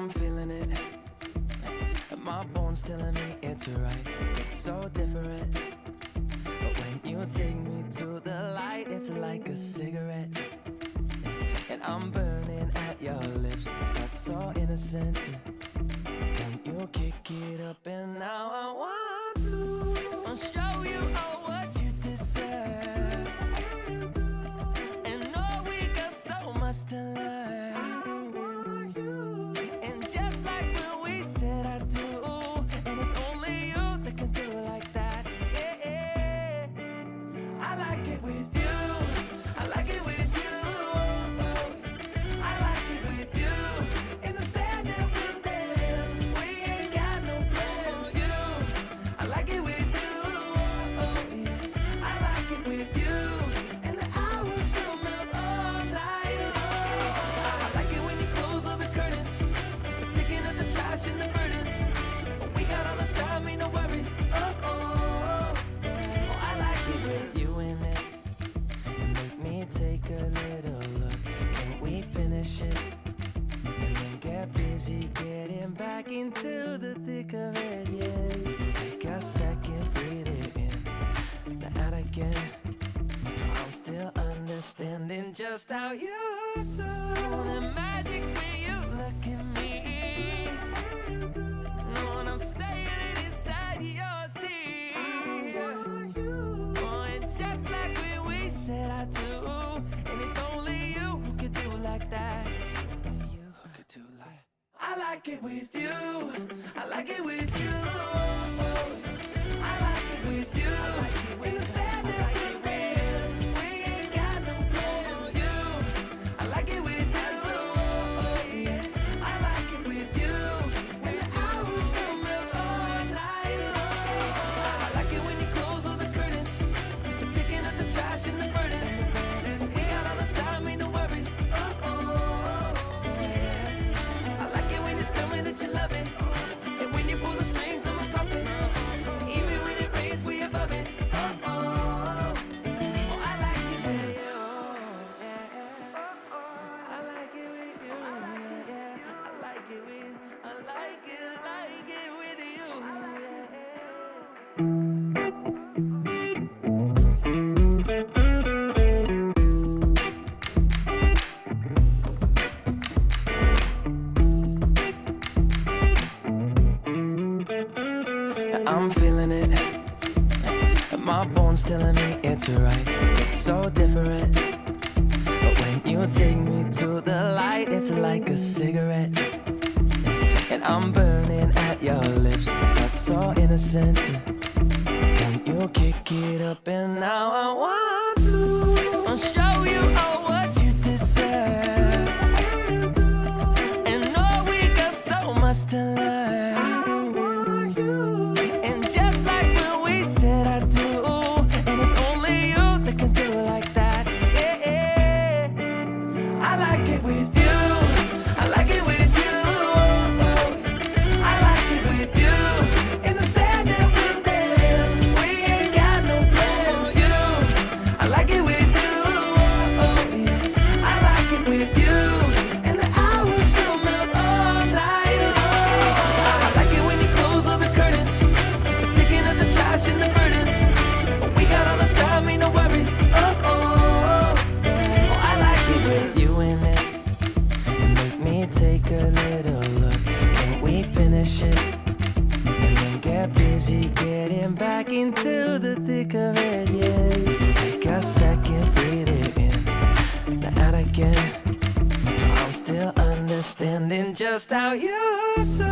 I'm feeling it. My bones telling me it's right. It's so different. But when you take me to the light, it's like a cigarette. And I'm burning at your lips. Start so innocent. Then you kick it up, and now I want to show you all what you deserve. And know we got so much to learn. And just like when we said I do, and it's only you that can do it like that. Yeah. I like it with you. I like it with you. I like it with you. In the sand that we'll dance. We ain't got no plans. You, I like it with you. Yeah. I like it with you. And the hours will melt all night long. I like it when you close all the curtains, taking up the trash and the burdens. We got all the time, ain't no worries. I like it with you in it. And make me take a little look. Can we finish it? And then get busy getting back into the thick of it, yeah. Take a second, breathe it in. Now out again. I'm still understanding just how you do the magic when you look at me. Know what I'm saying? It inside your seat. Oh, and just like when we said I do, and it's only you who could do like that. It's only you who could do like. I like it with you. I like it with you. I like it with you. In the sand that we dance. We ain't got no plans. You, I like it with you. Yeah, I like it with you. And the hours will melt all night long. I like it when you close all the curtains, taking up the trash and the burdens. We got all the time, ain't no worries. I like it when you tell me that you love it, and when you pull the strings on my puppet. Even when it rains, we above it. I like it with you. I like it with you. I like it with. I like it with you. I'm feeling it. My bones telling me it's right. It's so different. But when you take me to the light, it's like a cigarette. And I'm burning at your lips. Start so innocent. Then you kick it up, and now I want to show you all what you deserve. And know we got so much to learn. And just like when we said I do, and it's only you that can do it like that. Yeah. I like it with you. I like it with you. I like it with you. In the sand that we'll dance. We ain't got no plans. You, I like it with you. Yeah, I like it with you. And the hours will melt all night long. I like it when you close all the curtains, taking up the trash and the burdens. We got all the time, ain't no worries. I like it with you in it. And make me take a little look. Can we finish it? And then get busy getting back into the thick of it, yeah. Take a second, breathe it in. Now out again. I'm still understanding just how you do